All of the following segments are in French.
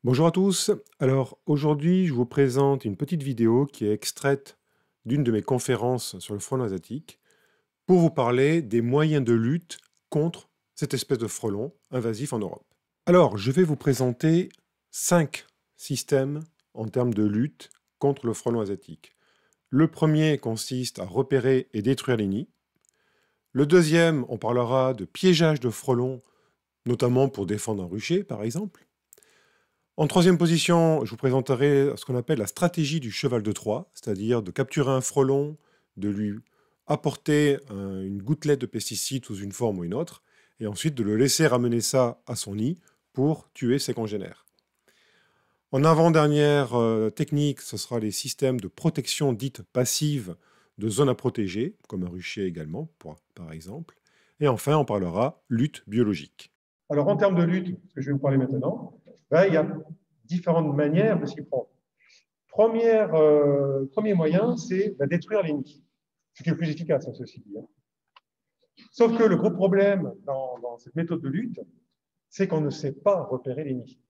Bonjour à tous. Alors aujourd'hui, je vous présente une petite vidéo qui est extraite d'une de mes conférences sur le frelon asiatique pour vous parler des moyens de lutte contre cette espèce de frelon invasif en Europe. Alors, je vais vous présenter 5 systèmes en termes de lutte contre le frelon asiatique. Le premier consiste à repérer et détruire les nids. Le deuxième, on parlera de piégeage de frelons, notamment pour défendre un rucher, par exemple. En troisième position, je vous présenterai ce qu'on appelle la stratégie du cheval de Troie, c'est-à-dire de capturer un frelon, de lui apporter une gouttelette de pesticide sous une forme ou une autre, et ensuite de le laisser ramener ça à son nid pour tuer ses congénères. En avant-dernière technique, ce sera les systèmes de protection dite passive de zones à protéger, comme un rucher également, par exemple. Et enfin, on parlera lutte biologique. Alors, en termes de lutte, ce que je vais vous parler maintenant, ben, il y a différentes manières de s'y prendre. Premier moyen, c'est détruire les nids, ce qui est le plus efficace, hein, ceci dit. Sauf que le gros problème dans cette méthode de lutte, c'est qu'on ne sait pas repérer les nids,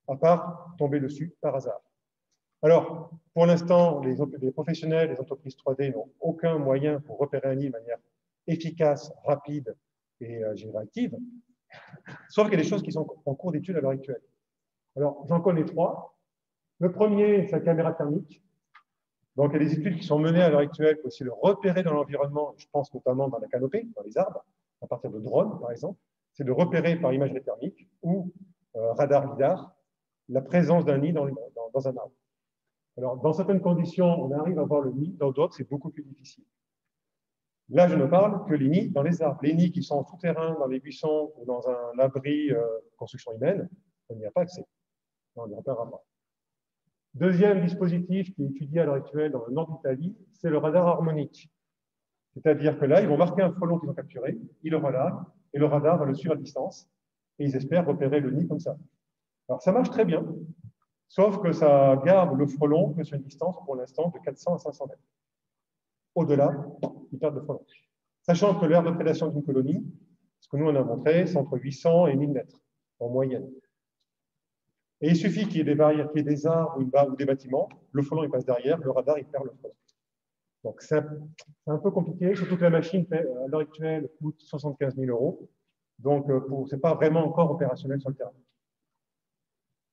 à part tomber dessus par hasard. Alors, pour l'instant, les professionnels, les entreprises 3D n'ont aucun moyen pour repérer un nid de manière efficace, rapide et générative, sauf qu'il y a des choses qui sont en cours d'étude à l'heure actuelle. Alors, j'en connais trois. Le premier, c'est la caméra thermique. Donc, il y a des études qui sont menées à l'heure actuelle pour essayer de repérer dans l'environnement, je pense notamment dans la canopée, dans les arbres, à partir de drones, par exemple. C'est de repérer par imagerie thermique ou radar lidar la présence d'un nid dans un arbre. Alors, dans certaines conditions, on arrive à voir le nid, dans d'autres, c'est beaucoup plus difficile. Là, je ne parle que les nids dans les arbres. Les nids qui sont en souterrain, dans les buissons ou dans un abri construction humaine, on n'y a pas accès. On n'y repérera pas. Deuxième dispositif qui est étudié à l'heure actuelle dans le nord d'Italie, c'est le radar harmonique. C'est-à-dire que là, ils vont marquer un frelon qu'ils ont capturé, ils le relarguent, et le radar va le suivre à distance, et ils espèrent repérer le nid comme ça. Alors, ça marche très bien, sauf que ça garde le frelon que sur une distance, pour l'instant, de 400 à 500 mètres. Au-delà, ils perdent le frelon. Sachant que l'aire de prédation d'une colonie, ce que nous, on a montré, c'est entre 800 et 1000 mètres, en moyenne. Et il suffit qu'il y ait des barrières, qu'il y ait des arbres ou des bâtiments, le frelon il passe derrière, le radar il perd le frelon. Donc c'est un peu compliqué, surtout que la machine à l'heure actuelle coûte 75 000 euros. Donc ce n'est pas vraiment encore opérationnel sur le terrain.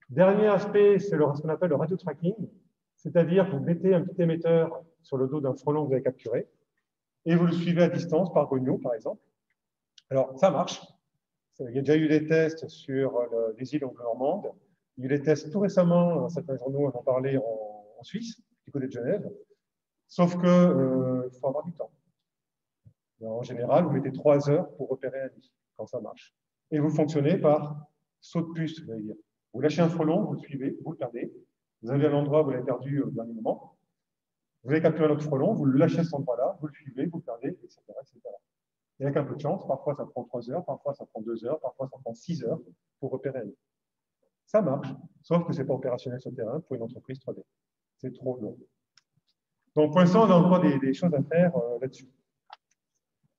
Dernier aspect, c'est ce qu'on appelle le radio tracking, c'est-à-dire que vous mettez un petit émetteur sur le dos d'un frelon que vous avez capturé et vous le suivez à distance par Gogno, par exemple. Alors ça marche. Il y a déjà eu des tests sur les îles anglo-normandes. Il y a eu des tests tout récemment, certains journaux en ont parlé en Suisse, du côté de Genève. Sauf qu'il faut avoir du temps. En général, vous mettez 3 heures pour repérer un nid, quand ça marche. Et vous fonctionnez par saut de puce, vous allez dire. Vous lâchez un frelon, vous le suivez, vous le perdez. Vous avez un endroit où vous l'avez perdu au dernier moment. Vous avez capturé un autre frelon, vous le lâchez à cet endroit-là, vous le suivez, vous le perdez, etc., etc. Et avec un peu de chance, parfois ça prend 3 heures, parfois ça prend 2 heures, parfois ça prend 6 heures pour repérer un nid. Ça marche, sauf que ce n'est pas opérationnel sur le terrain pour une entreprise 3D. C'est trop long. Donc, pour l'instant, on a encore des choses à faire là-dessus.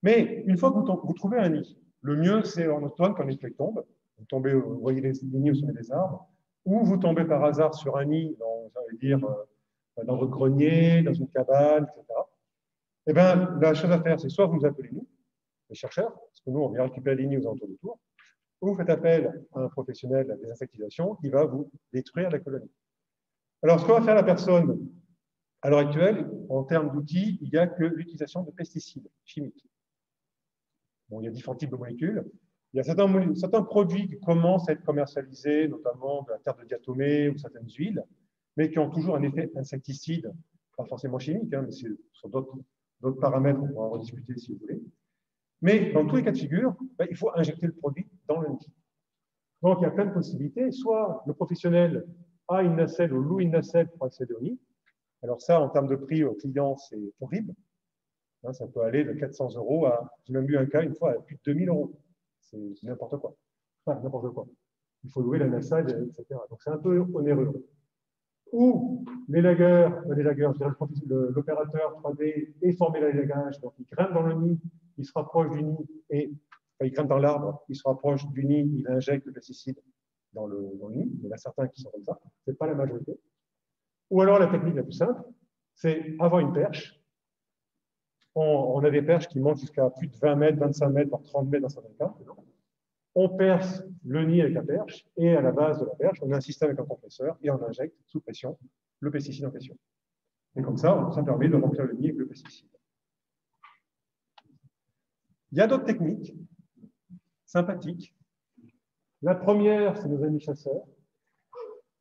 Mais une fois que vous trouvez un nid, le mieux, c'est en automne, quand les feuilles tombent. Vous voyez les nids au sommet des arbres, ou vous tombez par hasard sur un nid, dans votre grenier, dans une cabane, etc. Eh bien, la chose à faire, c'est soit vous nous appelez nous, les chercheurs, parce que nous, on vient récupérer les nids aux alentours du tour, ou vous faites appel à un professionnel des insectisation qui va vous détruire la colonie. Alors, ce que va faire la personne à l'heure actuelle, en termes d'outils, il n'y a que l'utilisation de pesticides chimiques. Bon, il y a différents types de molécules. Il y a certains produits qui commencent à être commercialisés, notamment de la terre de diatomée ou certaines huiles, mais qui ont toujours un effet insecticide, pas forcément chimique, hein, mais c'est sur d'autres paramètres, on pourra en rediscuter si vous voulez. Mais dans tous les cas de figure, il faut injecter le produit dans le nid. Donc, il y a plein de possibilités. Soit le professionnel a une nacelle ou loue une nacelle pour accéder au nid. Alors ça, en termes de prix au client, c'est horrible. Ça peut aller de 400 euros à, j'ai même eu un cas une fois, à plus de 2000 euros. C'est n'importe quoi. Enfin, n'importe quoi. Il faut louer la nacelle, etc. Donc c'est un peu onéreux. Ou l'opérateur 3D est formé à l'élagage, donc il grimpe dans le nid, il se rapproche du nid, il grimpe dans l'arbre, il se rapproche du nid, il injecte le pesticide dans le nid. Il y en a certains qui sont comme ça. Ce n'est pas la majorité. Ou alors, la technique la plus simple, c'est avoir une perche. On a des perches qui montent jusqu'à plus de 20 mètres, 25 mètres, voire 30 mètres dans certains cas. On perce le nid avec la perche et à la base de la perche, on a un système avec un compresseur et on injecte sous pression le pesticide en question. Et comme ça permet de remplir le nid avec le pesticide. Il y a d'autres techniques sympathiques. La première, c'est nos amis chasseurs.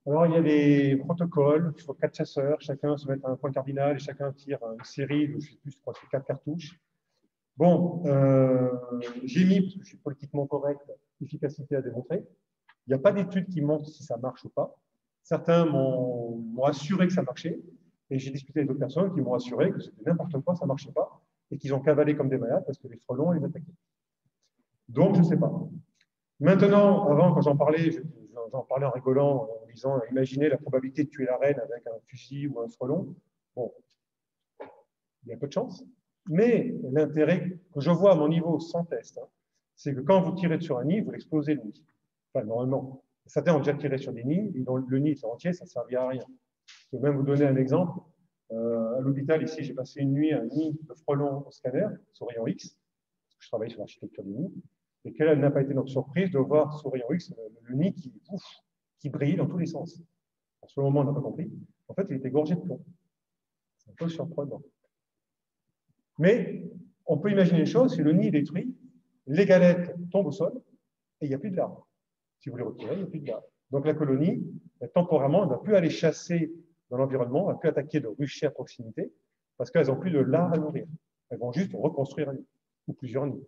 Alors, il y a des protocoles, il faut 4 chasseurs, chacun se met à un point cardinal et chacun tire une série de, je ne sais plus, je crois que c'est 4 cartouches. Bon, j'ai mis, parce que je suis politiquement correct, l'efficacité à démontrer. Il n'y a pas d'études qui montrent si ça marche ou pas. Certains m'ont assuré que ça marchait, et j'ai discuté avec d'autres personnes qui m'ont assuré que c'était n'importe quoi, ça ne marchait pas, et qu'ils ont cavalé comme des malades parce que les frelons les attaquaient. Donc, je ne sais pas. Maintenant, avant, quand j'en parlais en rigolant, en disant imaginez la probabilité de tuer la reine avec un fusil ou un frelon. Bon, il y a peu de chance. Mais l'intérêt que je vois à mon niveau sans test, c'est que quand vous tirez sur un nid, vous l'explosez le nid. Enfin, normalement. Certains ont déjà tiré sur des nids, et le nid entier, ça ne servira à rien. Je vais même vous donner un exemple. À l'hôpital, ici, j'ai passé une nuit à un nid de frelons au scanner, sur rayon X, parce que je travaille sur l'architecture du nid. Et quelle n'a pas été notre surprise de voir sur rayon X le nid qui brille dans tous les sens. En ce moment, on n'a pas compris. En fait, il était gorgé de plomb. C'est un peu surprenant. Mais on peut imaginer une chose, si le nid est détruit, les galettes tombent au sol et il n'y a plus de larves. Si vous les retirez, il n'y a plus de larves. Donc la colonie, temporairement, elle ne va plus aller chasser dans l'environnement, elle ne va plus attaquer de ruchers à proximité, parce qu'elles n'ont plus de larves à nourrir. Elles vont juste reconstruire un nid, ou plusieurs nids.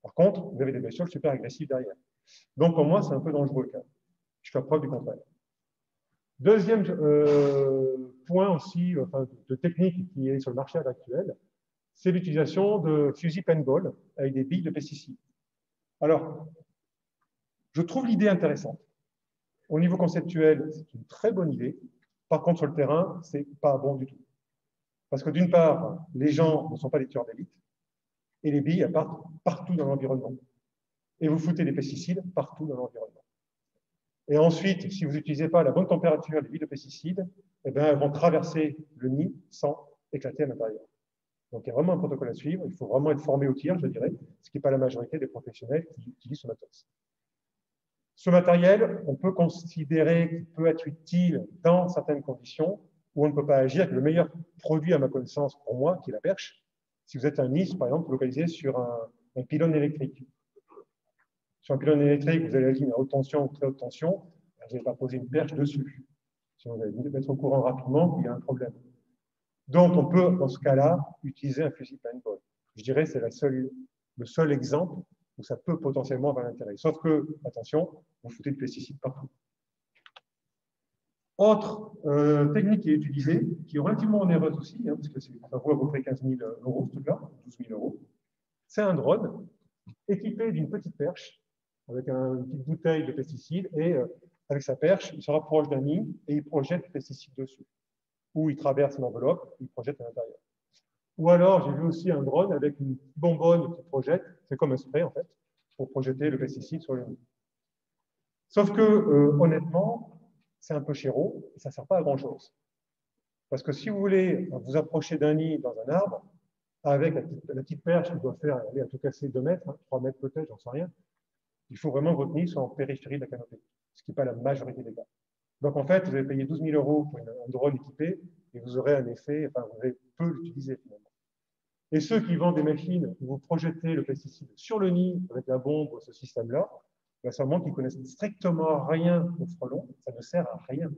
Par contre, vous avez des bestioles super agressives derrière. Donc pour moi, c'est un peu dangereux le cas. Je fais preuve du contraire. Deuxième point aussi, de technique qui est sur le marché à l'heure actuelle, c'est l'utilisation de fusils paintball avec des billes de pesticides. Alors, je trouve l'idée intéressante. Au niveau conceptuel, c'est une très bonne idée. Par contre, sur le terrain, ce n'est pas bon du tout. Parce que d'une part, les gens ne sont pas des tueurs d'élite, et les billes, elles partent partout dans l'environnement. Et vous foutez des pesticides partout dans l'environnement. Et ensuite, si vous n'utilisez pas la bonne température des billes de pesticides, eh bien, elles vont traverser le nid sans éclater à l'intérieur. Donc, il y a vraiment un protocole à suivre. Il faut vraiment être formé au tir, je dirais, ce qui n'est pas la majorité des professionnels qui utilisent ce matos. Ce matériel, on peut considérer qu'il peut être utile dans certaines conditions où on ne peut pas agir. Le meilleur produit, à ma connaissance, pour moi, qui est la perche, si vous êtes un nid, par exemple, localisé sur un pylône électrique. Sur un pylône électrique, vous avez la ligne à haute tension ou très haute tension, vous n'allez pas poser une perche dessus. Sinon, vous allez vous mettre au courant rapidement qu'il y a un problème. Donc, on peut, dans ce cas-là, utiliser un fusil paintball. Je dirais que c'est le seul exemple où ça peut potentiellement avoir l'intérêt. Sauf que, attention, vous foutez du pesticide partout. Autre technique qui est utilisée, qui est relativement onéreuse aussi, parce que ça vaut à peu près 15 000 euros, ce truc-là, 12 000 euros, c'est un drone équipé d'une petite perche avec une petite bouteille de pesticide et avec sa perche, il se rapproche d'un nid et il projette le pesticide dessus. Ou il traverse l'enveloppe, il projette à l'intérieur. Ou alors, j'ai vu aussi un drone avec une bonbonne qui projette, c'est comme un spray en fait, pour projeter le pesticide sur le nid. Sauf que, honnêtement, c'est un peu chéro et ça ne sert pas à grand-chose. Parce que si vous voulez vous approcher d'un nid dans un arbre, avec la petite perche qui doit faire, aller à tout casser 2 mètres, 3 mètres peut-être, j'en sais rien, il faut vraiment que votre nid soit en périphérie de la canopée, ce qui n'est pas la majorité des cas. Donc en fait, vous allez payer 12 000 euros pour un drone équipé et vous aurez un effet, enfin, vous allez peu l'utiliser finalement. Et ceux qui vendent des machines où vous projetez le pesticide sur le nid avec la bombe, ce système-là, ben, c'est vraiment qu'ils connaissent strictement rien au frelon, ça ne sert à rien.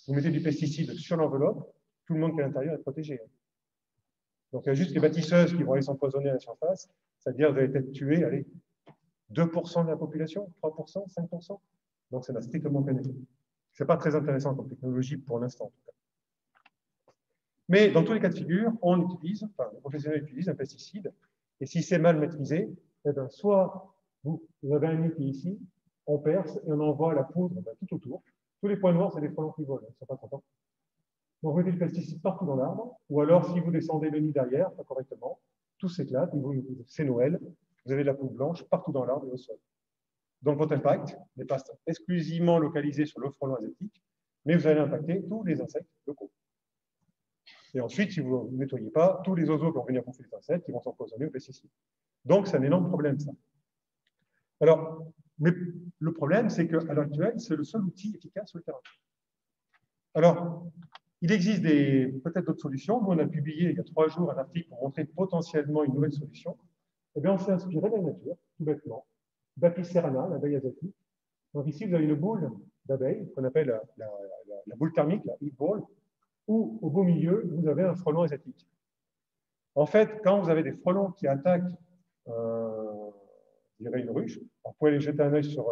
Vous mettez du pesticide sur l'enveloppe, tout le monde qui est à l'intérieur est protégé. Donc il y a juste les bâtisseuses qui vont aller s'empoisonner à la surface, c'est-à-dire vous allez peut-être tuer, allez, 2% de la population, 3%, 5%. Donc ça n'a strictement pas d'effet. Ce n'est pas très intéressant comme technologie pour l'instant. Mais dans tous les cas de figure, les professionnels utilisent un pesticide, et si c'est mal maîtrisé, eh bien, soit vous avez un nid qui est ici, on perce et on envoie la poudre tout autour. Tous les points noirs, c'est des frelons qui volent, ils ne sont pas contents. Donc vous mettez le pesticide partout dans l'arbre, ou alors si vous descendez le nid derrière, pas correctement, tout s'éclate, c'est Noël, vous avez de la poudre blanche partout dans l'arbre et au sol. Donc, votre impact n'est pas exclusivement localisé sur le frelon asiatique, mais vous allez impacter tous les insectes locaux. Et ensuite, si vous ne nettoyez pas, tous les oiseaux qui vont venir bouffer les insectes, ils vont s'empoisonner aux pesticides. Donc, c'est un énorme problème, ça. Alors, mais le problème, c'est qu'à l'heure actuelle, c'est le seul outil efficace sur le terrain. Alors, il existe peut-être d'autres solutions. Nous, on a publié il y a 3 jours un article pour montrer potentiellement une nouvelle solution. Eh bien, on s'est inspiré de la nature, tout bêtement, d'Apis cerana, l'abeille asiatique. Donc ici, vous avez une boule d'abeille qu'on appelle la boule thermique, la heat ball, où au beau milieu, vous avez un frelon asiatique. En fait, quand vous avez des frelons qui attaquent je dirais une ruche, vous pouvez aller jeter un œil sur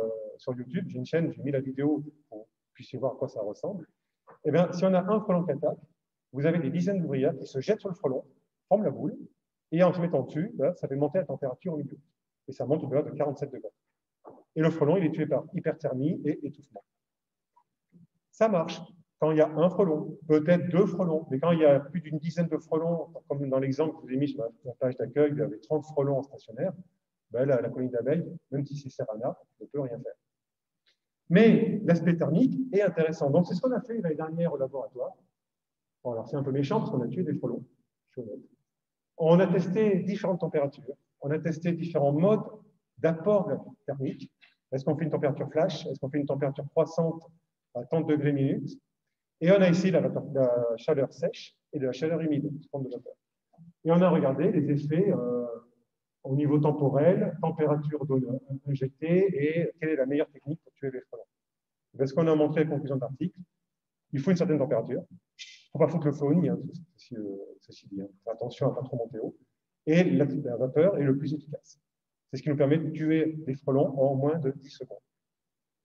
YouTube. J'ai une chaîne, j'ai mis la vidéo pour que vous puissiez voir à quoi ça ressemble. Eh bien, si on a un frelon qui attaque, vous avez des dizaines d'ouvrières qui se jettent sur le frelon, forment la boule, et en se mettant dessus, là, ça fait monter la température au milieu. Et ça monte au-delà de 47 degrés. Et le frelon, il est tué par hyperthermie et étouffement. Ça marche quand il y a un frelon, peut-être 2 frelons, mais quand il y a plus d'une dizaine de frelons, comme dans l'exemple que je vous ai mis sur la page d'accueil, il y avait 30 frelons en stationnaire, ben, la colonie d'abeilles, même si c'est Serrana, ne peut rien faire. Mais l'aspect thermique est intéressant. Donc, c'est ce qu'on a fait l'année dernière au laboratoire. Bon, alors, c'est un peu méchant parce qu'on a tué des frelons. On a testé différentes températures. On a testé différents modes d'apport thermique. Est-ce qu'on fait une température flash? Est-ce qu'on fait une température croissante à 30 degrés minutes? Et on a essayé la chaleur sèche et de la chaleur humide, forme de vapeur. Et on a regardé les effets au niveau temporel, température d'eau injectée et quelle est la meilleure technique pour tuer les frelons. Ce qu'on a montré à la conclusion de l'article, il faut une certaine température. Il ne faut pas foutre le feu au nid, hein, ceci dit. Hein. Attention à ne pas trop monter haut. Et la vapeur est le plus efficace. C'est ce qui nous permet de tuer les frelons en moins de 10 secondes.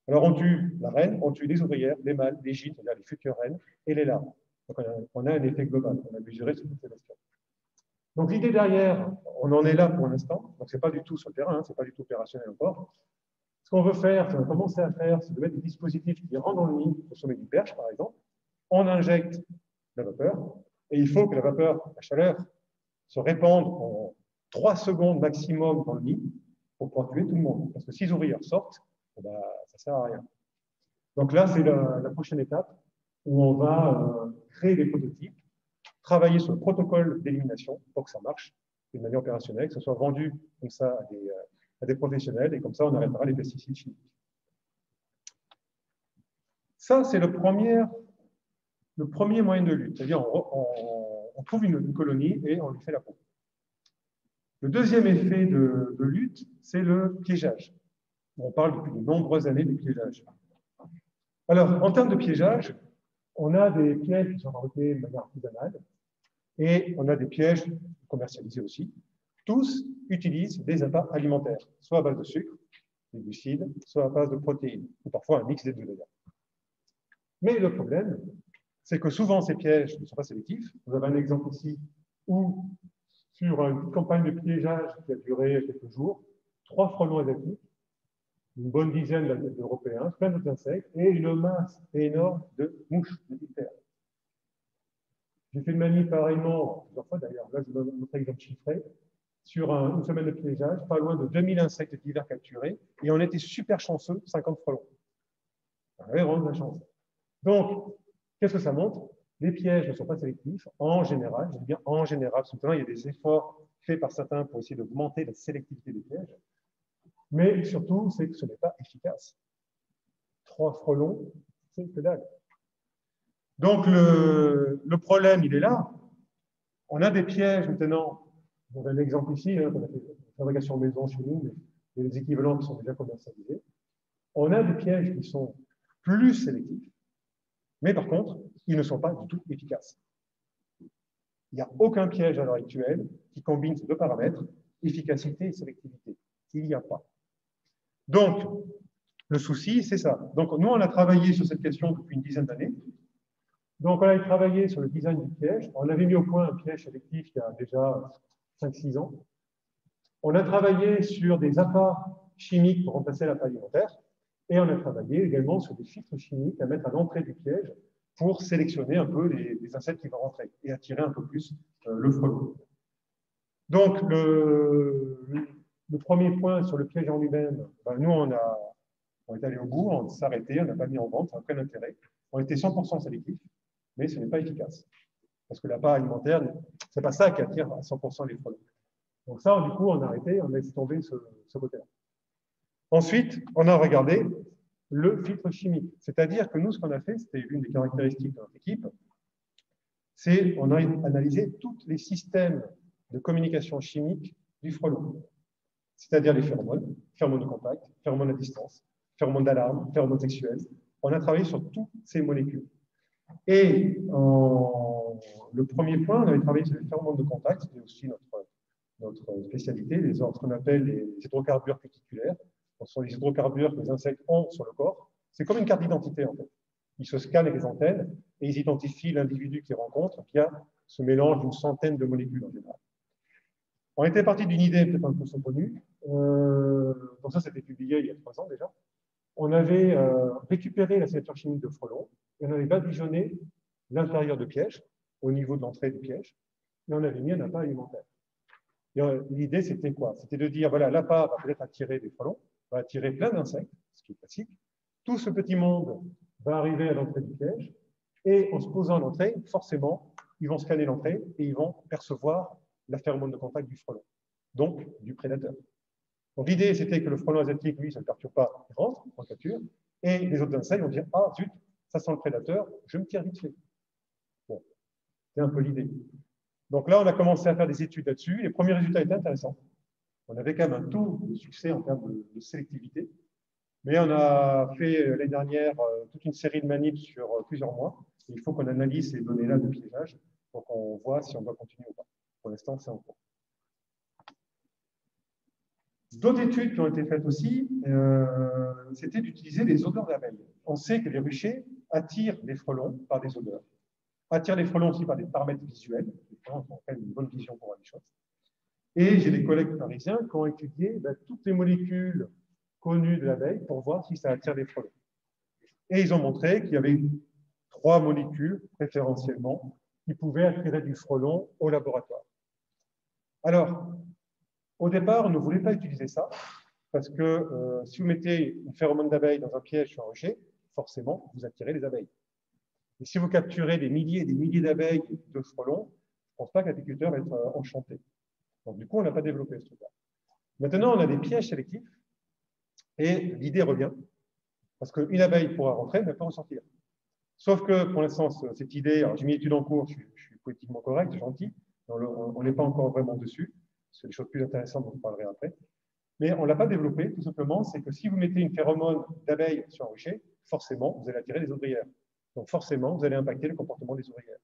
Alors, on tue la reine, on tue les ouvrières, les mâles, les gîtes, c'est-à-dire les futures reines, et les larves. Donc, on a un effet global. On a mesuré sur toutes ces questions. Donc, l'idée derrière, on en est là pour l'instant. Donc, ce n'est pas du tout sur le terrain, hein, ce n'est pas du tout opérationnel encore. Ce qu'on veut faire, ce qu'on a commencé à faire, c'est de mettre des dispositifs qui rentrent dans le nid, au sommet du perche, par exemple. On injecte la vapeur, et il faut que la vapeur, la chaleur, se répande en 3 secondes maximum dans le nid pour pouvoir tuer tout le monde. Parce que si les ouvrières sortent, ben, ça ne sert à rien. Donc là, c'est la prochaine étape où on va créer des prototypes, travailler sur le protocole d'élimination pour que ça marche d'une manière opérationnelle, que ce soit vendu comme ça à des professionnels, et comme ça, on arrêtera les pesticides chimiques. Ça, c'est le premier moyen de lutte. C'est-à-dire, on trouve une colonie et on lui fait la peau. Le deuxième effet de lutte, c'est le piégeage. On parle depuis de nombreuses années de piégeage. Alors, en termes de piégeage, on a des pièges qui sont fabriqués de manière artisanale et on a des pièges commercialisés aussi. Tous utilisent des appâts alimentaires, soit à base de sucre, des glucides, soit à base de protéines, ou parfois un mix des deux d'ailleurs. Mais le problème, c'est que souvent ces pièges ne sont pas sélectifs. Vous avez un exemple ici où, sur une campagne de piégeage qui a duré quelques jours, 3 frelons asiatiques, une bonne dizaine d'Européens, plein d'autres insectes, et une masse énorme de mouches, de diptères. J'ai fait une manip pareillement, plusieurs fois d'ailleurs, là je vous donne un autre exemple chiffré, sur une semaine de piégeage, pas loin de 2000 insectes divers capturés, et on était super chanceux, 50 frelons. On avait vraiment de la chance. Donc, qu'est-ce que ça montre? Les pièges ne sont pas sélectifs, en général, je dis bien en général, parce que maintenant il y a des efforts faits par certains pour essayer d'augmenter la sélectivité des pièges, mais surtout, c'est que ce n'est pas efficace. 3 frelons, c'est que dalle. Donc, le problème, il est là. On a des pièges maintenant. On a un exemple ici, hein, on a fait une fabrication maison chez nous, mais il y a des équivalents qui sont déjà commercialisés. On a des pièges qui sont plus sélectifs, mais par contre, ils ne sont pas du tout efficaces. Il n'y a aucun piège à l'heure actuelle qui combine ces 2 paramètres, efficacité et sélectivité. Il n'y a pas. Donc, le souci, c'est ça. Donc, nous, on a travaillé sur cette question depuis une dizaine d'années. Donc, on a travaillé sur le design du piège. On avait mis au point un piège sélectif il y a déjà 5-6 ans. On a travaillé sur des appâts chimiques pour remplacer l'appât alimentaire. Et on a travaillé également sur des filtres chimiques à mettre à l'entrée du piège pour sélectionner un peu les insectes qui vont rentrer et attirer un peu plus le frelon. Donc, le premier point sur le piège en lui-même, ben, nous, on a On est allé au bout, on s'est arrêté, on n'a pas mis en vente, ça n'a aucun intérêt. On était 100% sélectif, mais ce n'est pas efficace. Parce que l'appât alimentaire, ce n'est pas ça qui attire à 100% les frelons. Donc ça, du coup, on a arrêté, on a laissé tomber ce côté-là. Ensuite, on a regardé le filtre chimique. C'est-à-dire que nous, ce qu'on a fait, c'était une des caractéristiques de notre équipe, c'est qu'on a analysé tous les systèmes de communication chimique du frelon. C'est-à-dire les phéromones, phéromones de contact, phéromones à distance, phéromones d'alarme, phéromones sexuels. On a travaillé sur toutes ces molécules. Et le premier point, on avait travaillé sur les phéromones de contact, c'était aussi notre spécialité, ce qu'on appelle les hydrocarbures cuticulaires. Ce sont les hydrocarbures que les insectes ont sur le corps. C'est comme une carte d'identité, en fait. Ils se scannent avec les antennes et ils identifient l'individu qu'ils rencontrent via ce mélange d'une centaine de molécules en général. On était parti d'une idée peut-être un peu saugrenue. Donc ça, c'était publié il y a 3 ans déjà. On avait récupéré la signature chimique de frelon et on avait badigeonné l'intérieur de piège au niveau de l'entrée du piège et on avait mis un appât alimentaire. L'idée, c'était quoi? C'était de dire, voilà, l'appât va peut-être attirer des frelons, va attirer plein d'insectes, ce qui est classique. Tout ce petit monde va arriver à l'entrée du piège et en se posant à l'entrée, forcément, ils vont scanner l'entrée et ils vont percevoir la phéromone de contact du frelon, donc du prédateur. Donc l'idée, c'était que le frelon asiatique, lui, ça ne le perturbe pas, il rentre en capture, et les autres insectes vont dire, ah zut, ça sent le prédateur, je me tire vite fait. Bon, c'est un peu l'idée. Donc là, on a commencé à faire des études là-dessus. Les premiers résultats étaient intéressants. On avait quand même un taux de succès en termes de sélectivité. Mais on a fait l'année dernière toute une série de manips sur plusieurs mois. Et il faut qu'on analyse ces données-là de piégeage pour qu'on voit si on doit continuer ou pas. Pour l'instant, c'est en cours. D'autres études qui ont été faites aussi, c'était d'utiliser les odeurs d'abeilles. On sait que les ruchers attirent les frelons par des odeurs, attirent les frelons aussi par des paramètres visuels. Les frelons ont quand même une bonne vision pour voir les choses. Et j'ai des collègues parisiens qui ont étudié toutes les molécules connues de l'abeille pour voir si ça attire les frelons. Et ils ont montré qu'il y avait 3 molécules, préférentiellement, qui pouvaient attirer du frelon au laboratoire. Alors, au départ, on ne voulait pas utiliser ça, parce que si vous mettez une phéromone d'abeille dans un piège sur un rocher, forcément, vous attirez les abeilles. Et si vous capturez des milliers et des milliers d'abeilles de frelons, je ne pense pas que l'apiculteur va être enchanté. Donc, du coup, on n'a pas développé ce truc-là. Maintenant, on a des pièges sélectifs, et l'idée revient, parce qu'une abeille pourra rentrer, mais elle ne peut pas ressortir. Sauf que, pour l'instant, cette idée, j'ai mis l'étude en cours, je suis politiquement correct, gentil, on n'est pas encore vraiment dessus, c'est des choses plus intéressantes dont je parlerai après. Mais on ne l'a pas développé, tout simplement, c'est que si vous mettez une phéromone d'abeille sur un rucher, forcément, vous allez attirer les ouvrières. Donc forcément, vous allez impacter le comportement des ouvrières.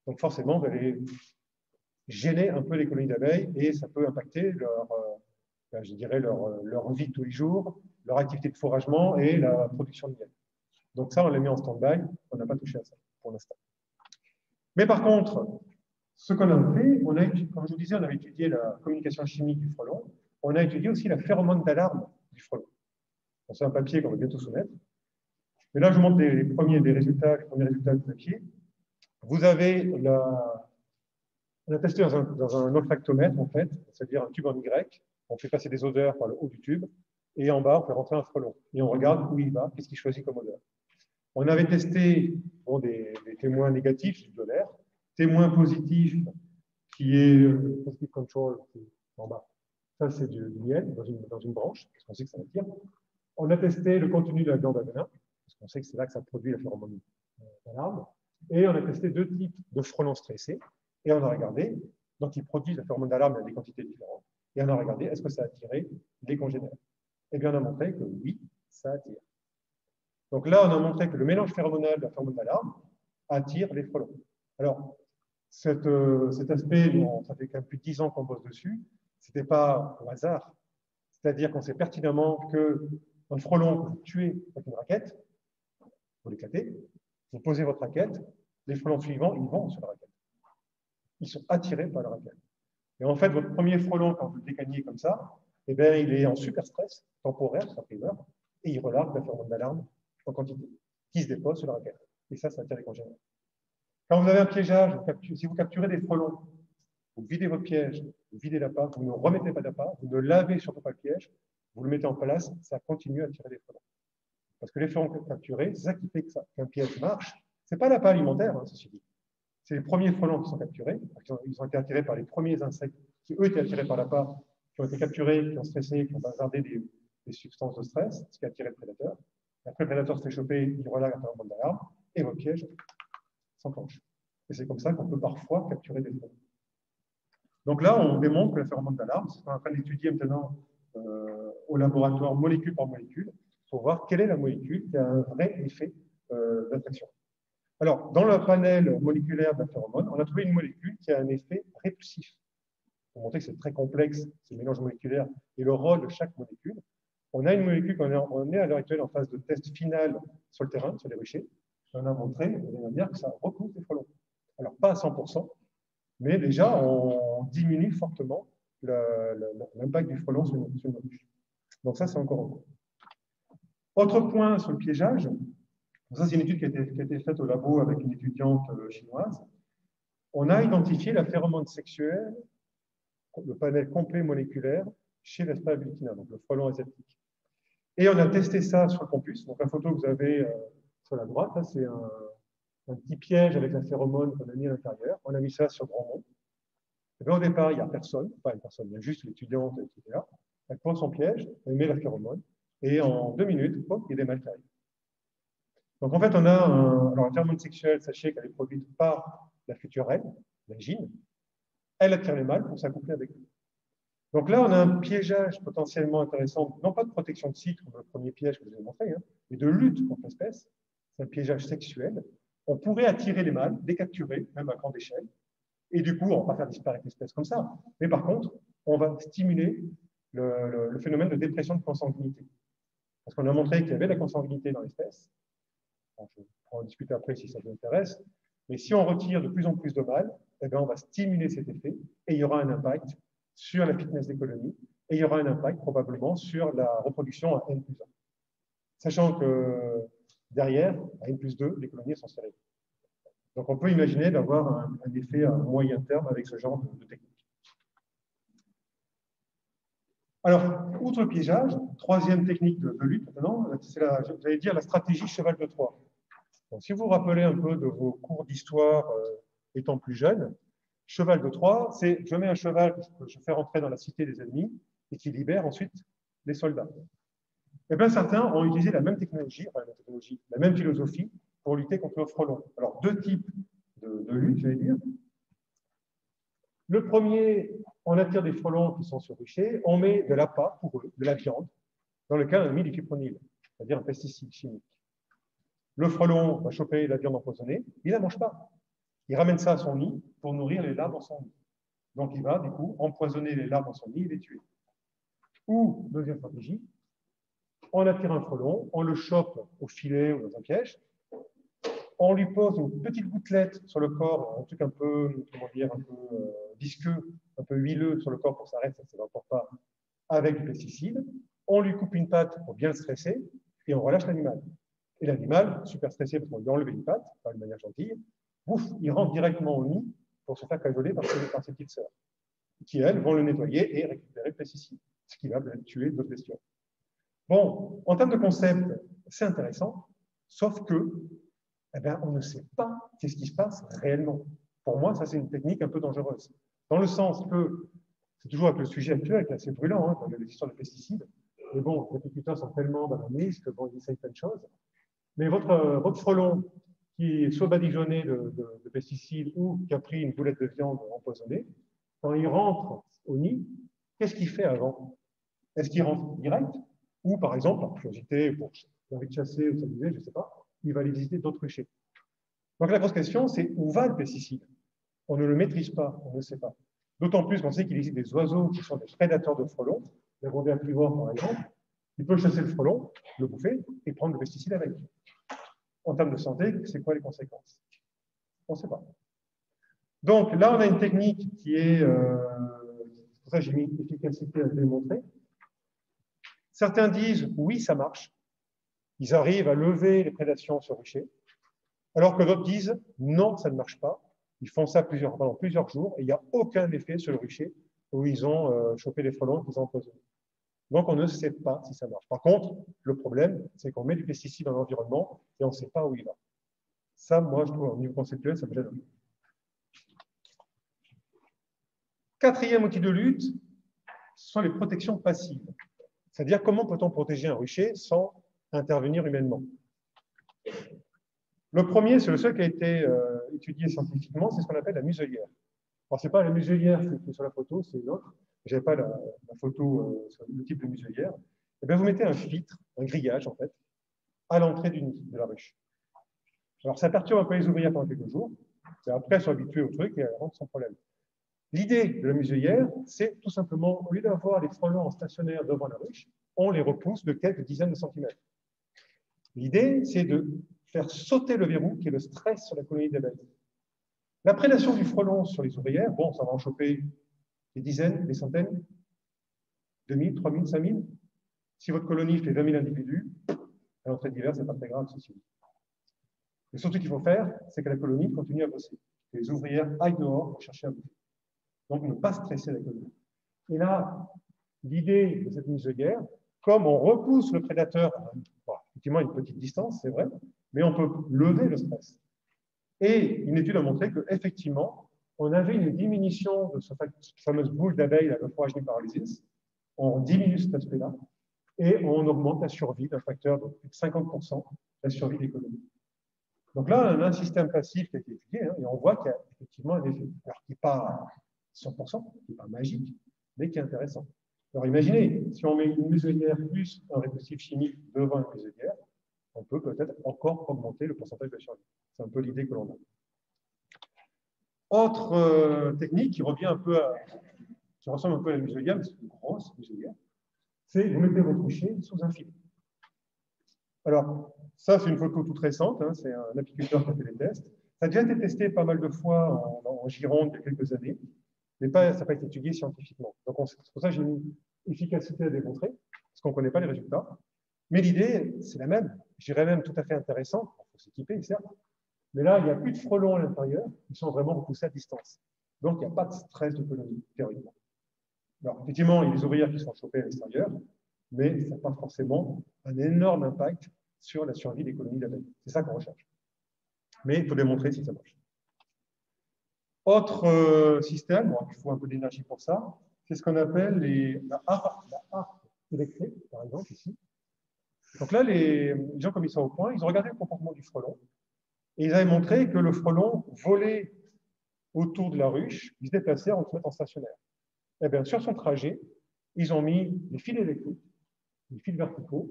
Donc forcément, vous allez gêner un peu les colonies d'abeilles et ça peut impacter je dirais leur vie de tous les jours, leur activité de fourragement et la production de miel. Donc ça, on l'a mis en stand-by, on n'a pas touché à ça pour l'instant. Mais par contre, ce qu'on a fait, comme je vous disais, on avait étudié la communication chimique du frelon, on a étudié aussi la phéromone d'alarme du frelon. C'est un papier qu'on va bientôt soumettre. Mais là, je vous montre les premiers résultats du papier. Vous avez on a testé dans un olfactomètre, en fait, c'est-à-dire un tube en Y. On fait passer des odeurs par le haut du tube. Et en bas, on fait rentrer un frelon. Et on regarde où il va, qu'est-ce qu'il choisit comme odeur. On avait testé des témoins négatifs de l'air, témoins positifs qui est positive control en bas. Ça, c'est du miel dans une branche, parce qu'on sait que ça attire. On a testé le contenu de la glande à venin, parce qu'on sait que c'est là que ça produit la phéromone d'alarme. Et on a testé 2 types de frelons stressés. Et on a regardé, donc ils produisent la phéromone d'alarme à des quantités différentes. Et on a regardé, est-ce que ça a attiré des congénères? Et bien, on a montré que oui, ça attire. Donc là, on a montré que le mélange phéromonal de la phéromone d'alarme attire les frelons. Alors, cet aspect, ça fait quand même plus de 10 ans qu'on bosse dessus, ce n'était pas au hasard. C'est-à-dire qu'on sait pertinemment qu'un frelon que vous tuez avec une raquette, vous l'éclatez, vous posez votre raquette, les frelons suivants, ils vont sur la raquette. Ils sont attirés par la raquette. Et en fait, votre premier frelon, quand vous le dégagnez comme ça, eh bien, il est en super stress temporaire, ça fait peur, et il relargue la phéromone d'alarme en quantité, qui se dépose sur la raquette. Et ça attire les congénères. Quand vous avez un piégeage, si vous capturez des frelons, vous videz votre piège, vous videz l'appât, vous ne remettez pas d'appât, vous ne lavez surtout pas le piège, vous le mettez en place, ça continue à tirer des frelons. Parce que les frelons capturés, c'est ça qui fait qu'un piège marche. Ce n'est pas l'appât alimentaire, hein, ceci dit. C'est les premiers frelons qui sont capturés. Ils ont été attirés par les premiers insectes qui, eux, étaient attirés par l'appât, qui ont été capturés, qui ont stressé, qui ont bazardé des substances de stress, ce qui a attiré le prédateur. Après, le prédateur se fait choper, il relâche la phéromone d'alarme, et votre piège s'enclenche. Et c'est comme ça qu'on peut parfois capturer des frelons. Donc là, on démontre que la phéromone d'alarme, c'est ce qu'on est en train d'étudier maintenant au laboratoire molécule par molécule, pour voir quelle est la molécule qui a un vrai effet d'attraction. Alors, dans le panel moléculaire de la phéromone, on a trouvé une molécule qui a un effet répulsif. Pour montrer que c'est très complexe, ces mélanges moléculaires, et le rôle de chaque molécule. On a une molécule qu'on est à l'heure actuelle en phase de test final sur le terrain, sur les ruchers. On a montré, de manière que ça repousse les frelons. Alors, pas à 100%, mais déjà, on diminue fortement l'impact du frelon sur une ruche. Donc ça, c'est encore en cours. Autre point sur le piégeage, ça, c'est une étude qui a été faite au labo avec une étudiante chinoise. On a identifié la phéromone sexuelle, le panel complet moléculaire, chez l'Aspergillus, donc le frelon asiatique. Et on a testé ça sur le campus. Donc la photo que vous avez sur la droite, c'est un petit piège avec la phéromone qu'on a mis à l'intérieur. On a mis ça sur Grandmont. Et bien, au départ, il n'y a personne, pas une personne, il y a juste l'étudiante qui est là. Elle pose son piège, elle met la phéromone, et en 2 minutes, hop, il y a des mâles qui arrivent. Donc en fait, on a alors, la phéromone sexuelle, sachez qu'elle est produite par la future reine, la gyne. Elle attire les mâles pour s'accoupler avec eux. Donc là, on a un piégeage potentiellement intéressant, non pas de protection de site, comme le premier piège que je vous ai montré, hein, mais de lutte contre l'espèce. C'est un piégeage sexuel. On pourrait attirer les mâles, les capturer, même à grande échelle. Et du coup, on ne va pas faire disparaître l'espèce comme ça. Mais par contre, on va stimuler le phénomène de dépression de consanguinité. Parce qu'on a montré qu'il y avait de la consanguinité dans l'espèce. Je pourrais en discuter après si ça vous intéresse. Mais si on retire de plus en plus de mâles, eh bien, on va stimuler cet effet et il y aura un impact sur la fitness des colonies et il y aura un impact probablement sur la reproduction à N+1. Sachant que derrière, à N+2, les colonies sont stériles. Donc on peut imaginer d'avoir un effet à moyen terme avec ce genre de technique. Alors, outre le piégeage, troisième technique de lutte maintenant, c'est j'allais dire la stratégie cheval de Troie. Donc, si vous vous rappelez un peu de vos cours d'histoire étant plus jeune, cheval de Troie, c'est je mets un cheval que je fais rentrer dans la cité des ennemis et qui libère ensuite les soldats. Eh bien, certains ont utilisé la même technologie, la même philosophie pour lutter contre le frelon. Alors, 2 types de lutte, j'allais dire. Le premier, on attire des frelons qui sont sur rucher, on met de l'appât pour eux, de la viande, dans lequel on a mis du fipronil, c'est-à-dire un pesticide chimique. Le frelon va choper la viande empoisonnée, il ne la mange pas. Il ramène ça à son nid pour nourrir les larves dans son nid. Donc, il va, du coup, empoisonner les larves dans son nid et les tuer. Ou, deuxième stratégie, on attire un frelon, on le chope au filet ou dans un piège, on lui pose une petite gouttelette sur le corps, un truc un peu, comment dire, un peu visqueux, un peu huileux sur le corps pour que ça reste, ça ne s'évapore pas, avec du pesticide. On lui coupe une patte pour bien le stresser et on relâche l'animal. Et l'animal, super stressé parce qu'on lui a enlevé une patte, pas de manière gentille, ouf, il rentre directement au nid pour se faire cajoler par ses petites sœurs, qui, elles, vont le nettoyer et récupérer le pesticide, ce qui va tuer d'autres bestioles. Bon, en termes de concept, c'est intéressant, sauf que eh bien, on ne sait pas qu'est-ce qui se passe réellement. Pour moi, ça, c'est une technique un peu dangereuse. Dans le sens que, c'est toujours avec le sujet actuel qui est assez brûlant, hein, les histoires de pesticides. Mais bon, les agriculteurs sont tellement banalistes que bon, ils essayent plein de choses. Mais votre frelon qui est soit badigeonné de pesticides ou qui a pris une boulette de viande empoisonnée, quand il rentre au nid, qu'est-ce qu'il fait avant? Est-ce qu'il rentre direct? Ou, par exemple, par curiosité, pour envie de chasser ou s'amuser, je ne sais pas, il va aller visiter d'autres ruchers. Donc la grosse question, c'est où va le pesticide? On ne le maîtrise pas, on ne sait pas. D'autant plus qu'on sait qu'il existe des oiseaux qui sont des prédateurs de frelons, le rondin pivore par exemple, il peut chasser le frelon, le bouffer et prendre le pesticide avec. En termes de santé, c'est quoi les conséquences? On ne sait pas. Donc là, on a une technique qui est, pour ça j'ai mis efficacité à démontrer. Certains disent oui, ça marche. Ils arrivent à lever les prédations sur rucher, alors que d'autres disent non, ça ne marche pas. Ils font ça pendant plusieurs jours et il n'y a aucun effet sur le rucher où ils ont chopé les frelons qu'ils ont empoisonnés. Donc, on ne sait pas si ça marche. Par contre, le problème, c'est qu'on met du pesticide dans l'environnement et on ne sait pas où il va. Ça, moi, je trouve, au niveau conceptuel, ça me gêne. Quatrième outil de lutte, ce sont les protections passives. C'est-à-dire, comment peut-on protéger un rucher sans intervenir humainement? Le premier, c'est le seul qui a été étudié scientifiquement, c'est ce qu'on appelle la muselière. Alors, ce n'est pas la muselière qui est sur la photo, c'est une autre. Je n'avais pas la photo sur le type de muselière. Et bien, vous mettez un filtre, un grillage, en fait, à l'entrée du nid de la ruche. Alors, ça perturbe un peu les ouvrières pendant quelques jours. Après, elles sont habituées au truc et elles rentrent sans problème. L'idée de la muselière, c'est tout simplement, au lieu d'avoir les frelons stationnaires devant la ruche, on les repousse de quelques dizaines de centimètres. L'idée, c'est de faire sauter le verrou qui est le stress sur la colonie d'abeilles. La prédation du frelon sur les ouvrières, bon, ça va en choper des dizaines, des centaines, 2000, 3000, 5000. Si votre colonie fait 20 000 individus, à l'entrée d'hiver, ce n'est pas très grave, ceci. Mais surtout, ce qu'il faut faire, c'est que la colonie continue à bosser, que les ouvrières aillent dehors pour chercher à bouffer. Donc, ne pas stresser la colonie. Et là, l'idée de cette muselière, comme on repousse le prédateur, bon, effectivement, à une petite distance, c'est vrai, mais on peut lever le stress. Et une étude a montré qu'effectivement, on avait une diminution de cette fameuse boule d'abeilles, le fourrage paralysis. On diminue cet aspect-là et on augmente la survie d'un facteur de plus de 50%, la survie des colonies. Donc là, on a un système passif qui a été étudié et on voit qu'il y a effectivement un effet, alors qui n'est pas 100%, qui n'est pas magique, mais qui est intéressant. Alors imaginez, si on met une muselière plus un répulsif chimique devant une muselière, on peut peut-être encore augmenter le pourcentage de survie. C'est un peu l'idée que l'on a. Autre technique qui revient un peu qui ressemble un peu à la muselière, mais c'est une grosse muselière, c'est vous mettez votre rucher sous un fil. Alors, ça, c'est une photo toute récente, hein, c'est un apiculteur qui a fait les tests. Ça a déjà été testé pas mal de fois en Gironde il y a quelques années, mais ça n'a pas été étudié scientifiquement. Donc, c'est pour ça que j'ai une efficacité à démontrer, parce qu'on ne connaît pas les résultats. Mais l'idée, c'est la même. Je dirais même tout à fait intéressante. Il faut s'équiper, certes. Mais là, il n'y a plus de frelons à l'intérieur. Ils sont vraiment repoussés à distance. Donc, il n'y a pas de stress de colonie, théoriquement. Alors, effectivement, il y a des ouvrières qui sont chopées à l'extérieur, mais ça n'a pas forcément un énorme impact sur la survie des colonies d'abeilles. C'est ça qu'on recherche. Mais il faut démontrer si ça marche. Autre système, bon, il faut un peu d'énergie pour ça, c'est ce qu'on appelle la harpe électrique, par exemple, ici. Donc là, les gens, comme ils sont au point, ils ont regardé le comportement du frelon et ils avaient montré que le frelon volait autour de la ruche, il se déplaçait en se mettant en stationnaire. Eh bien, sur son trajet, ils ont mis des fils électriques, des fils verticaux,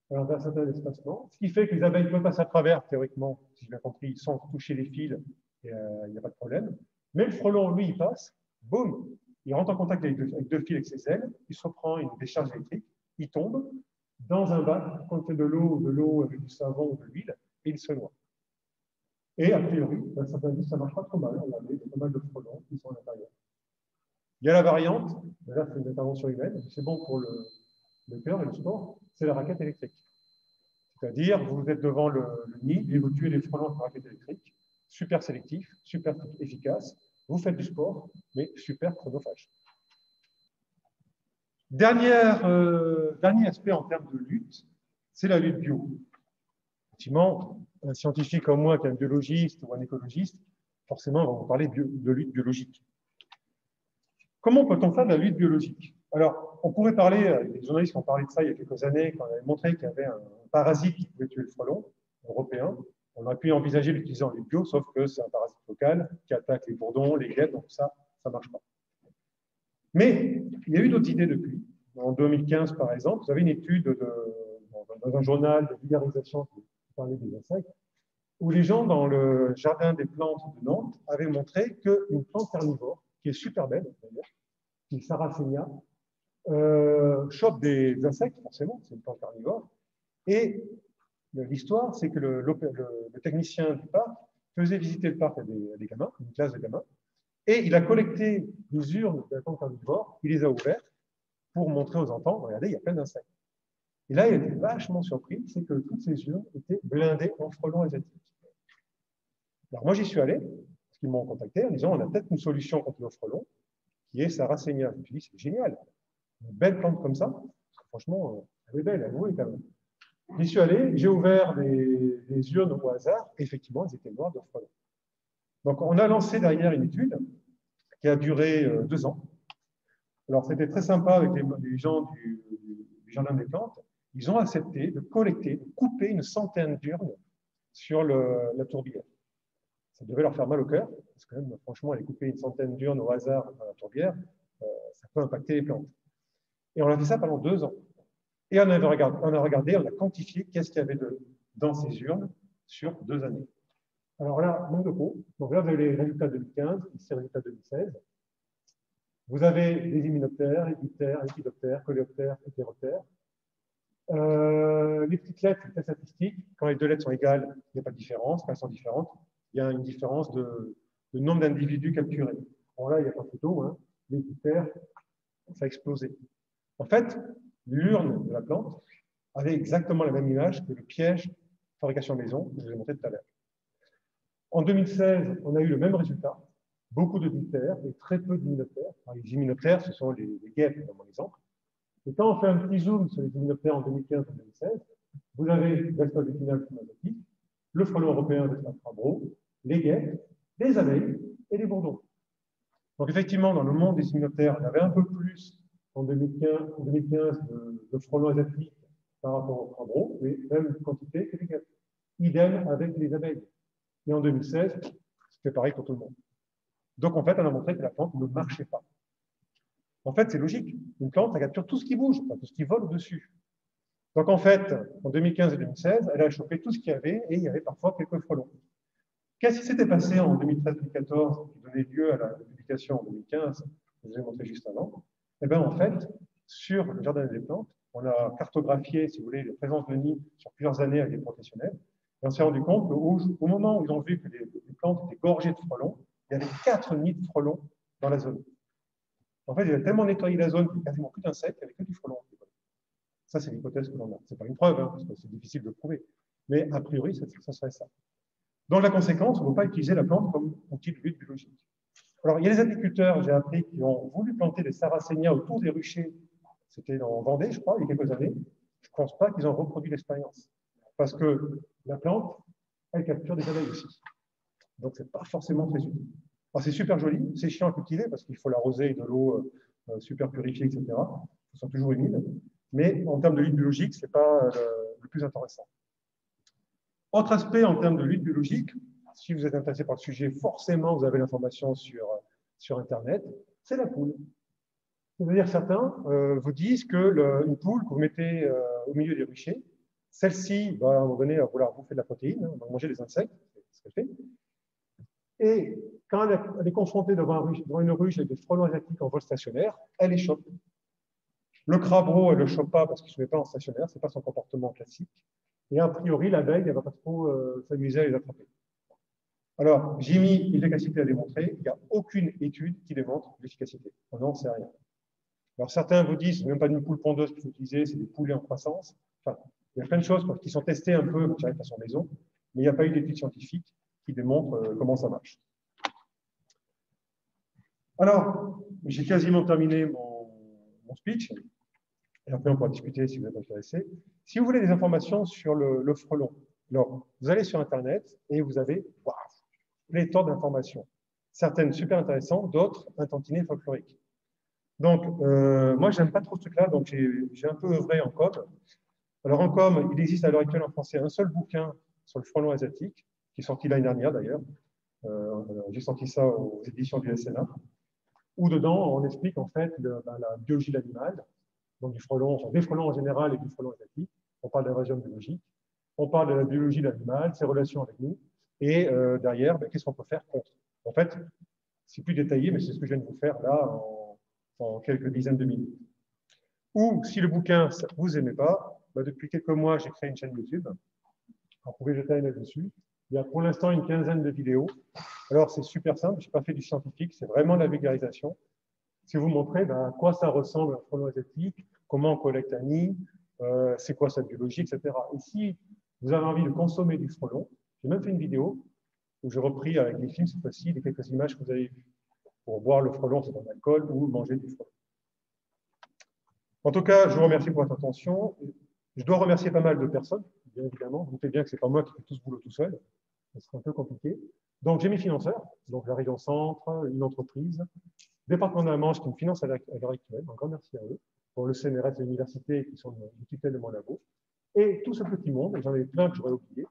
dans un certain espacement, ce qui fait que les abeilles peuvent passer à travers, théoriquement, si j'ai bien compris, sans toucher les fils, il n'y a pas de problème. Mais le frelon, lui, il passe, boum, il rentre en contact avec deux fils avec ses ailes, il se reprend une décharge électrique, il tombe dans un bac, contient de l'eau avec du savon ou de l'huile, et il se noie. Et a priori, certains disent que ça ne marche pas trop mal. On a pas mal de frelons qui sont à l'intérieur. Il y a la variante, là c'est une intervention humaine, c'est bon pour le cœur et le sport, c'est la raquette électrique. C'est-à-dire, vous êtes devant le nid et vous tuez les frelons avec la raquette électrique, super sélectif, super efficace, vous faites du sport, mais super chronophage. Dernier aspect en termes de lutte, c'est la lutte bio. Effectivement, un scientifique comme moi, qui est un biologiste ou un écologiste, forcément, on va vous parler de lutte biologique. Comment peut-on faire de la lutte biologique? Alors, on pourrait parler, des journalistes qui ont parlé de ça il y a quelques années, quand on avait montré qu'il y avait un parasite qui pouvait tuer le frelon européen. On aurait pu envisager l'utiliser en lutte bio, sauf que c'est un parasite local qui attaque les bourdons, les guêpes, donc ça ne marche pas. Mais il y a eu d'autres idées depuis. En 2015, par exemple, vous avez une étude dans un journal de vulgarisation qui parlait des insectes, où les gens, dans le jardin des plantes de Nantes, avaient montré qu'une plante carnivore, qui est super belle d'ailleurs, qui est Sarracenia, chope des insectes, forcément, c'est une plante carnivore. Et l'histoire, c'est que le technicien du parc faisait visiter le parc à des gamins, une classe de gamins, et il a collecté des urnes de la plante carnivore, il les a ouvertes pour montrer aux enfants, regardez, il y a plein d'insectes. Et là, il a été vachement surpris, c'est que toutes ces urnes étaient blindées en frelons asiatiques. Alors moi, j'y suis allé, parce qu'ils m'ont contacté en disant, on a peut-être une solution contre le frelon, qui est Sarracenia. Je me suis dit, c'est génial. une belle plante comme ça. Parce que franchement, elle est belle, avouez quand même. J'y suis allé, j'ai ouvert des urnes au hasard, et effectivement, elles étaient noires de frelons. Donc, on a lancé derrière une étude qui a duré 2 ans. Alors, c'était très sympa avec les gens du Jardin des Plantes. Ils ont accepté de collecter, de couper une centaine d'urnes sur la tourbière. Ça devait leur faire mal au cœur, parce que même, franchement, aller couper une centaine d'urnes au hasard dans la tourbière, ça peut impacter les plantes. Et on a fait ça pendant 2 ans. Et on a regardé, on a quantifié qu'est-ce qu'il y avait dans ces urnes sur 2 années. Alors là, manque de peau. Donc là, vous avez les résultats 2015, ici les résultats 2016. Vous avez les hyménoptères, les diptères, épidoptères, coléoptères, hétéroptères. Les petites lettres, c'est très statistique. Quand les deux lettres sont égales, il n'y a pas de différence. Quand elles sont différentes, il y a une différence de nombre d'individus capturés. Bon, là, il n'y a pas de photo. Hein. Les diptères, ça a explosé. En fait, l'urne de la plante avait exactement la même image que le piège de fabrication maison que je vous ai montré tout à l'heure. En 2016, on a eu le même résultat. Beaucoup de diptères et très peu d'hyménoptères. Les hyménoptères, ce sont les guêpes, dans mon exemple. Et quand on fait un petit zoom sur les hyménoptères en 2015 et 2016, vous avez l'Aspergillus fumazatic, le frelon européen de Crabro, les guêpes, les abeilles et les bourdons. Donc effectivement, dans le monde des hyménoptères, il y avait un peu plus en 2015 de frelons asiatiques par rapport au Crabro, mais même quantité que les guêpes. Idem avec les abeilles. Et en 2016, c'était pareil pour tout le monde. Donc en fait, on a montré que la plante ne marchait pas. En fait, c'est logique. Une plante, ça capture tout ce qui bouge, tout ce qui vole au-dessus. Donc en fait, en 2015 et 2016, elle a chopé tout ce qu'il y avait et il y avait parfois quelques frelons. Qu'est-ce qui s'était passé en 2013-2014 qui donnait lieu à la publication en 2015, que je vous ai montré juste avant? Eh bien en fait, sur le jardin des plantes, on a cartographié, si vous voulez, les présences de nids sur plusieurs années avec des professionnels. Et on s'est rendu compte qu'au moment où ils ont vu que les plantes étaient gorgées de frelons, il y avait 4 nids de frelons dans la zone. En fait, il a tellement nettoyé la zone qu'il n'y avait quasiment plus d'insectes, il n'y avait que du frelon. Ça, c'est l'hypothèse que l'on a. Ce n'est pas une preuve, hein, parce que c'est difficile de le prouver. Mais a priori, ça serait ça. Donc, la conséquence, on ne peut pas utiliser la plante comme outil de lutte biologique. Alors, il y a des agriculteurs, j'ai appris, qui ont voulu planter des sarracénias autour des ruchers. C'était en Vendée, je crois, il y a quelques années. Je ne pense pas qu'ils ont reproduit l'expérience. Parce que la plante, elle capture des abeilles aussi. Donc, ce n'est pas forcément très utile. C'est super joli, c'est chiant à cultiver parce qu'il faut l'arroser avec de l'eau super purifiée, etc. Ils sont toujours humides. Mais en termes de lutte biologique, ce n'est pas le plus intéressant. Autre aspect en termes de lutte biologique, si vous êtes intéressé par le sujet, forcément, vous avez l'information sur Internet, c'est la poule. C'est-à-dire certains vous disent qu'une poule que vous mettez au milieu des ruchers, celle-ci, à un moment donné, va vouloir bouffer de la protéine, va manger des insectes, c'est ce qu'elle fait. Et quand elle est confrontée devant une ruche avec des frelons asiatiques en vol stationnaire, elle les chope. Le crabeau, elle ne le chope pas parce qu'il ne se met pas en stationnaire, ce n'est pas son comportement classique. Et a priori, l'abeille, elle ne va pas trop s'amuser à les attraper. Alors, j'ai mis l'efficacité à démontrer. Il n'y a aucune étude qui démontre l'efficacité. On n'en sait rien. Alors, certains vous disent, ce n'est même pas une poule pondeuse qu'il faut utiliser, c'est des poulets en croissance. Enfin, il y a plein de choses qui sont testées un peu à façon maison, mais il n'y a pas eu d'études scientifiques qui démontrent comment ça marche. Alors, j'ai quasiment terminé mon speech. Et après, on pourra discuter si vous êtes intéressé. Si vous voulez des informations sur le frelon, alors, vous allez sur Internet et vous avez pléthore d'informations. Certaines super intéressantes, d'autres un tantinet folklorique. Donc, moi, je n'aime pas trop ce truc-là, donc j'ai un peu œuvré en com. Alors, en com, il existe à l'heure actuelle en français un seul bouquin sur le frelon asiatique, qui est sorti l'année dernière d'ailleurs. J'ai sorti ça aux éditions du SNA, où dedans, on explique en fait la biologie de l'animal, donc des frelons en général et du frelon asiatique. On parle des régions biologiques, on parle de la biologie de l'animal, ses relations avec nous, et derrière, qu'est-ce qu'on peut faire contre. En fait, c'est plus détaillé, mais c'est ce que je viens de vous faire là en quelques dizaines de minutes. Ou si le bouquin, vous n'aimez pas, depuis quelques mois, j'ai créé une chaîne YouTube. Vous pouvez jeter un œil dessus. Il y a pour l'instant une quinzaine de vidéos. Alors, c'est super simple, je n'ai pas fait du scientifique, c'est vraiment de la vulgarisation. Si vous montrez à quoi ça ressemble un frelon asiatique, comment on collecte un nid, c'est quoi sa biologie, etc. Et si vous avez envie de consommer du frelon, j'ai même fait une vidéo où j'ai repris avec les films cette fois-ci les quelques images que vous avez vues pour boire le frelon, c'est un alcool, ou manger du frelon. En tout cas, je vous remercie pour votre attention. Je dois remercier pas mal de personnes, bien évidemment. Vous savez bien que ce n'est pas moi qui fais tout ce boulot tout seul. Ce serait un peu compliqué. Donc, j'ai mes financeurs, donc la Région Centre, une entreprise, département de la Manche qui me finance à l'heure actuelle. Un grand merci à eux. Pour le CNRS et l'université qui sont une tutelle de mon labo. Et tout ce petit monde, et j'en ai plein que j'aurais oublié,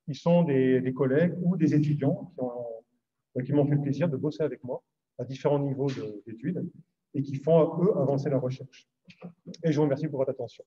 qui sont des collègues ou des étudiants qui m'ont fait le plaisir de bosser avec moi à différents niveaux d'études et qui font, eux, avancer la recherche. Et je vous remercie pour votre attention.